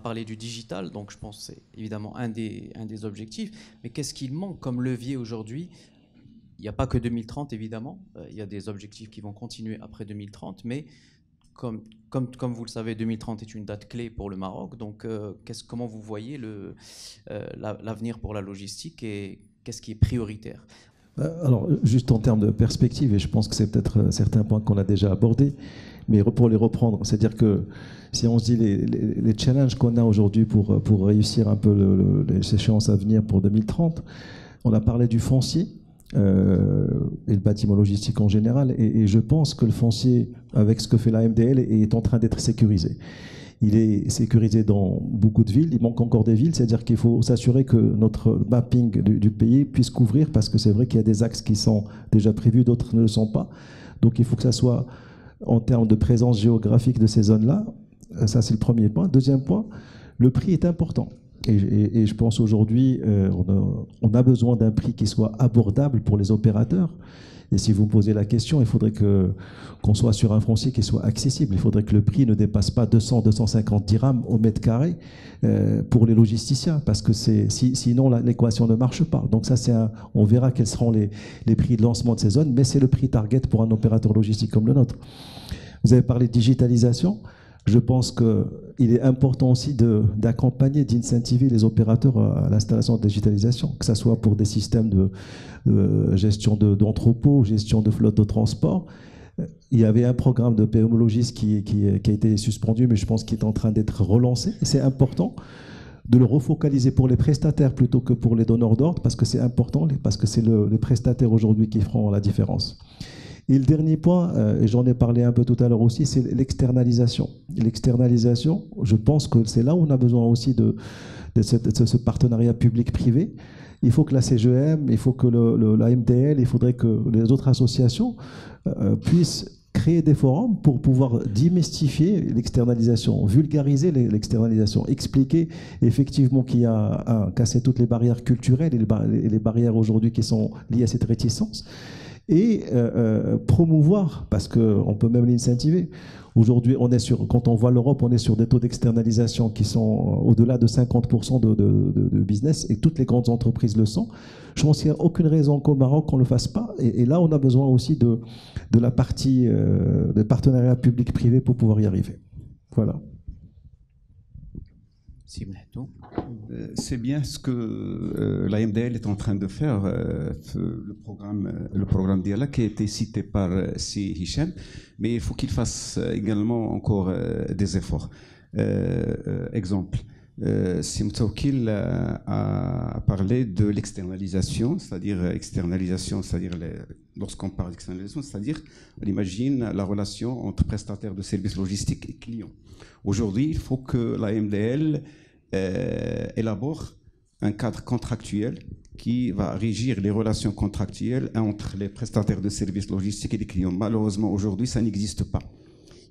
parlé du digital, donc je pense que c'est évidemment un des objectifs. Mais qu'est-ce qu'il manque comme levier aujourd'hui? Il n'y a pas que 2030, évidemment. Il y a des objectifs qui vont continuer après 2030. Mais comme vous le savez, 2030 est une date clé pour le Maroc. Donc, comment vous voyez l'avenir pour la logistique et qu'est-ce qui est prioritaire? Alors, juste en termes de perspective, et je pense que c'est peut-être certains points qu'on a déjà abordés, mais pour les reprendre, c'est-à-dire que si on se dit les challenges qu'on a aujourd'hui pour réussir un peu les échéances à venir pour 2030, on a parlé du foncier et le bâtiment logistique en général, et je pense que le foncier, avec ce que fait la MDL, est en train d'être sécurisé. Il est sécurisé dans beaucoup de villes, il manque encore des villes, c'est-à-dire qu'il faut s'assurer que notre mapping du pays puisse couvrir, parce que c'est vrai qu'il y a des axes qui sont déjà prévus, d'autres ne le sont pas. Donc il faut que ça soit en termes de présence géographique de ces zones-là. Ça, c'est le premier point. Deuxième point, le prix est important. Et je pense aujourd'hui, on a besoin d'un prix qui soit abordable pour les opérateurs. Et si vous me posez la question, il faudrait qu'on soit sur un foncier qui soit accessible. Il faudrait que le prix ne dépasse pas 200-250 dirhams au mètre carré pour les logisticiens, parce que sinon l'équation ne marche pas. Donc ça, on verra quels seront les prix de lancement de ces zones, mais c'est le prix target pour un opérateur logistique comme le nôtre. Vous avez parlé de digitalisation. Je pense qu'il est important aussi d'accompagner, d'incentiver les opérateurs à l'installation de digitalisation, que ce soit pour des systèmes de gestion d'entrepôts, gestion de flotte de transport. Il y avait un programme de PMologis qui a été suspendu, mais je pense qu'il est en train d'être relancé. Et c'est important de le refocaliser pour les prestataires plutôt que pour les donneurs d'ordre, parce que c'est important, parce que c'est les prestataires aujourd'hui qui feront la différence. Et le dernier point, et j'en ai parlé un peu tout à l'heure aussi, c'est l'externalisation. L'externalisation, je pense que c'est là où on a besoin aussi de ce partenariat public-privé. Il faut que la CGM, il faut que la MDL, il faudrait que les autres associations puissent créer des forums pour pouvoir démystifier l'externalisation, vulgariser l'externalisation, expliquer effectivement qu'il y a à casser toutes les barrières culturelles et les barrières aujourd'hui qui sont liées à cette réticence. Et promouvoir, parce qu'on peut même l'incentiver. Aujourd'hui, quand on voit l'Europe, on est sur des taux d'externalisation qui sont au-delà de 50% de business, et toutes les grandes entreprises le sont. Je pense qu'il n'y a aucune raison qu'au Maroc qu'on ne le fasse pas. Et là, on a besoin aussi de la partie de partenariat public-privé pour pouvoir y arriver. Voilà. C'est bien ce que la MDL est en train de faire, le programme Diala qui a été cité par Si Hicham, mais il faut qu'il fasse également encore des efforts. Exemple, Si Mtaoukil a parlé de l'externalisation, c'est-à-dire lorsqu'on parle d'externalisation, c'est-à-dire on imagine la relation entre prestataires de services logistiques et clients. Aujourd'hui, il faut que la MDL élabore un cadre contractuel qui va régir les relations contractuelles entre les prestataires de services logistiques et les clients. Malheureusement, aujourd'hui, ça n'existe pas.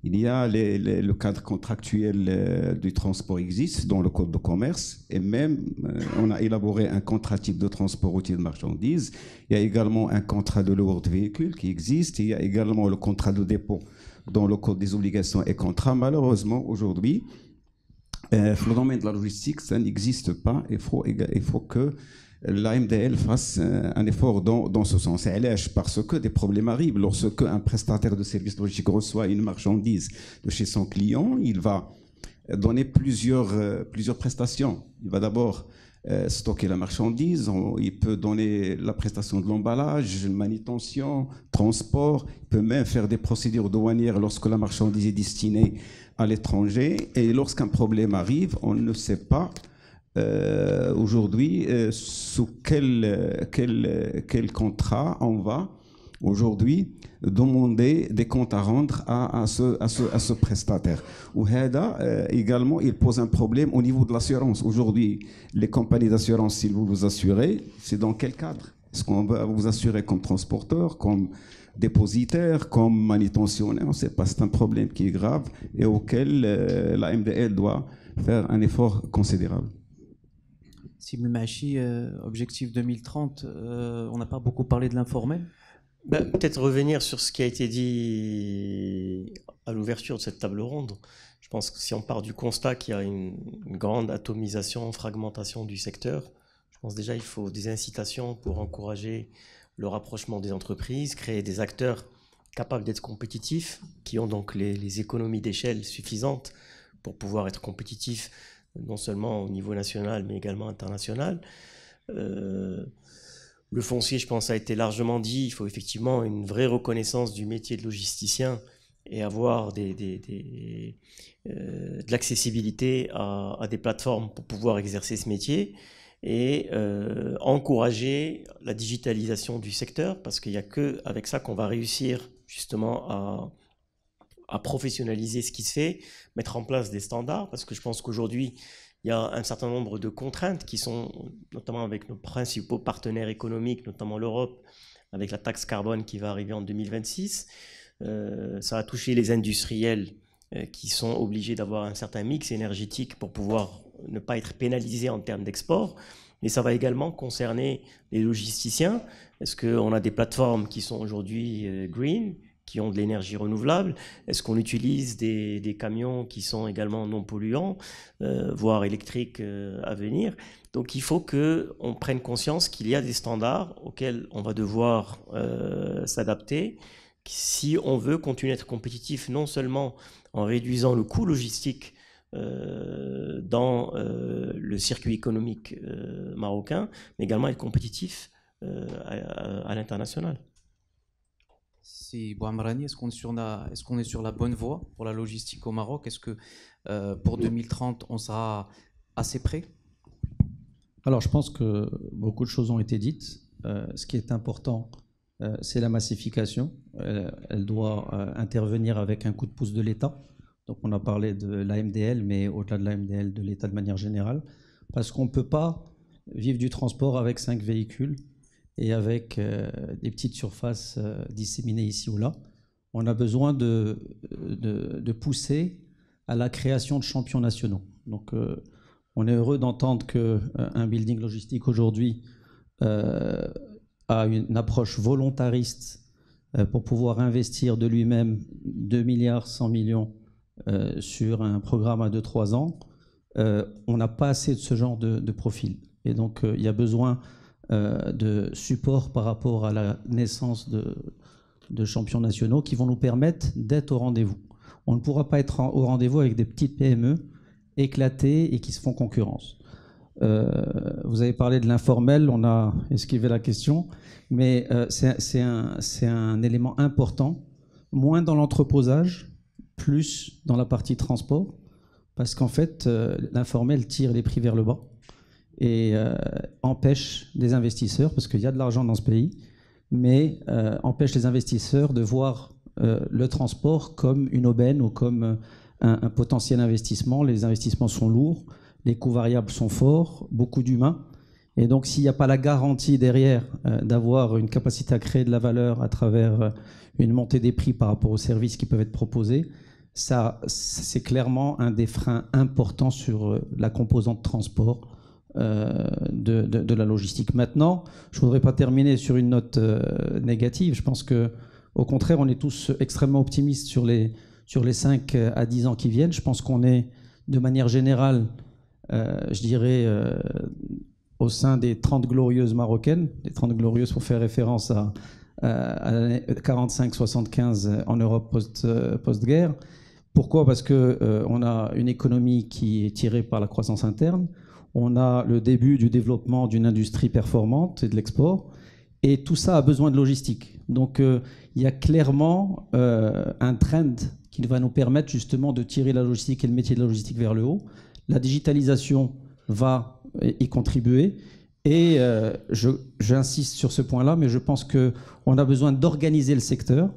Il y a le cadre contractuel du transport existe dans le code de commerce, et même on a élaboré un contrat type de transport routier de marchandises. Il y a également un contrat de lourds véhicules qui existe. Il y a également le contrat de dépôt dans le code des obligations et contrats. Malheureusement, aujourd'hui, le domaine de la logistique, ça n'existe pas. Il faut que la MDL fasse un effort dans ce sens. Et parce que des problèmes arrivent. Lorsque un prestataire de services logistiques reçoit une marchandise de chez son client, il va donner plusieurs prestations. Il va d'abord stocker la marchandise, il peut donner la prestation de l'emballage, manutention, transport, il peut même faire des procédures douanières lorsque la marchandise est destinée à l'étranger. Et lorsqu'un problème arrive, on ne sait pas aujourd'hui sous quel contrat on va aujourd'hui demander des comptes à rendre à ce prestataire. Ou également, il pose un problème au niveau de l'assurance. Aujourd'hui, les compagnies d'assurance, si vous vous assurez, c'est dans quel cadre? Est-ce qu'on va vous assurer comme transporteur, comme dépositaire, comme manutentionnaire? On ne sait pas. C'est un problème qui est grave et auquel la MDL doit faire un effort considérable. Sibel Machi, objectif 2030, on n'a pas beaucoup parlé de l'informel. Peut-être revenir sur ce qui a été dit à l'ouverture de cette table ronde. Je pense que si on part du constat qu'il y a une grande atomisation, fragmentation du secteur, je pense déjà il faut des incitations pour encourager le rapprochement des entreprises, créer des acteurs capables d'être compétitifs, qui ont donc les économies d'échelle suffisantes pour pouvoir être compétitifs non seulement au niveau national mais également international. Le foncier, je pense, a été largement dit. Il faut effectivement une vraie reconnaissance du métier de logisticien et avoir de l'accessibilité à des plateformes pour pouvoir exercer ce métier et encourager la digitalisation du secteur, parce qu'il n'y a qu'avec ça qu'on va réussir justement à professionnaliser ce qui se fait, mettre en place des standards, parce que je pense qu'aujourd'hui, il y a un certain nombre de contraintes qui sont, notamment avec nos principaux partenaires économiques, notamment l'Europe, avec la taxe carbone qui va arriver en 2026. Ça va toucher les industriels qui sont obligés d'avoir un certain mix énergétique pour pouvoir ne pas être pénalisés en termes d'export. Et ça va également concerner les logisticiens. Est-ce qu'on a des plateformes qui sont aujourd'hui green, qui ont de l'énergie renouvelable? Est-ce qu'on utilise des camions qui sont également non polluants, voire électriques à venir? Donc il faut qu'on prenne conscience qu'il y a des standards auxquels on va devoir s'adapter si on veut continuer à être compétitif, non seulement en réduisant le coût logistique dans le circuit économique marocain, mais également être compétitif à l'international. Si Bouhamrani, est-ce qu'on est sur la bonne voie pour la logistique au Maroc? Est-ce que pour 2030, on sera assez prêt? Alors, je pense que beaucoup de choses ont été dites. Ce qui est important, c'est la massification. Elle doit intervenir avec un coup de pouce de l'État. Donc, on a parlé de l'AMDL, mais au-delà de l'AMDL, de l'État de manière générale. Parce qu'on ne peut pas vivre du transport avec 5 véhicules et avec des petites surfaces disséminées ici ou là. On a besoin de pousser à la création de champions nationaux. Donc, on est heureux d'entendre qu'un building logistique aujourd'hui a une approche volontariste pour pouvoir investir de lui-même 2 milliards 100 millions sur un programme à 2-3 ans. On n'a pas assez de ce genre de profil. Et donc, il y a besoin de support par rapport à la naissance de champions nationaux qui vont nous permettre d'être au rendez-vous. On ne pourra pas être au rendez-vous avec des petites PME éclatées et qui se font concurrence. Vous avez parlé de l'informel, on a esquivé la question, mais c'est un élément important, moins dans l'entreposage, plus dans la partie transport, parce qu'en fait, l'informel tire les prix vers le bas et empêche des investisseurs, parce qu'il y a de l'argent dans ce pays, mais empêche les investisseurs de voir le transport comme une aubaine ou comme un potentiel investissement. Les investissements sont lourds, les coûts variables sont forts, beaucoup d'humains. Et donc, s'il n'y a pas la garantie derrière d'avoir une capacité à créer de la valeur à travers une montée des prix par rapport aux services qui peuvent être proposés, ça, c'est clairement un des freins importants sur la composante transport de la logistique. Maintenant, je ne voudrais pas terminer sur une note négative. Je pense qu'au contraire, on est tous extrêmement optimistes sur les 5 à 10 ans qui viennent. Je pense qu'on est, de manière générale, je dirais, au sein des 30 glorieuses marocaines, les 30 glorieuses pour faire référence à l'année 45-75 en Europe post-guerre. Pourquoi? Parce qu'on a une économie qui est tirée par la croissance interne, on a le début du développement d'une industrie performante et de l'export, et tout ça a besoin de logistique. Donc il y a clairement un trend qui va nous permettre justement de tirer la logistique et le métier de la logistique vers le haut. La digitalisation va y contribuer, et j'insiste sur ce point-là, mais je pense qu'on a besoin d'organiser le secteur.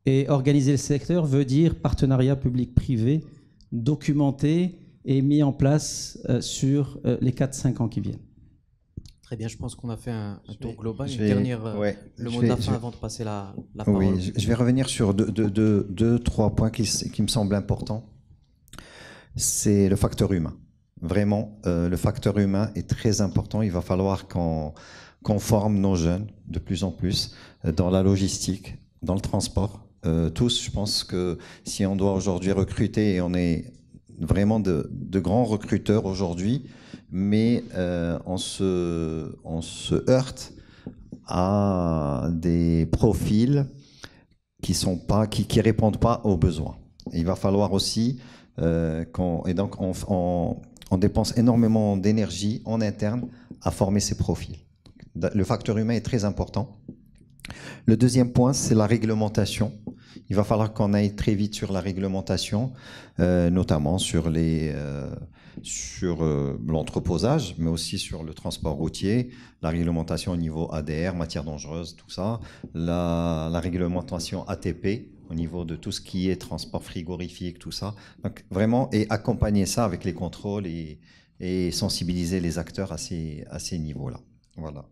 Et organiser le secteur veut dire partenariat public-privé documenté et mis en place sur les 4-5 ans qui viennent. Très bien, je pense qu'on a fait un tour global. Le mot de la fin avant de passer la parole. Oui, je vais revenir sur deux, trois points qui me semblent importants. C'est le facteur humain. Vraiment, le facteur humain est très important. Il va falloir qu'on qu'on forme nos jeunes de plus en plus dans la logistique, dans le transport. Tous, je pense que si on doit aujourd'hui recruter, et on est vraiment de grands recruteurs aujourd'hui, mais on se heurte à des profils qui répondent pas aux besoins. Il va falloir aussi et donc on dépense énormément d'énergie en interne à former ces profils. Le facteur humain est très important. Le deuxième point, c'est la réglementation. Il va falloir qu'on aille très vite sur la réglementation, notamment sur l'entreposage, mais aussi sur le transport routier, la réglementation au niveau ADR, matières dangereuses, tout ça, la réglementation ATP au niveau de tout ce qui est transport frigorifique, tout ça. Donc vraiment, et accompagner ça avec les contrôles et sensibiliser les acteurs à ces niveaux-là. Voilà.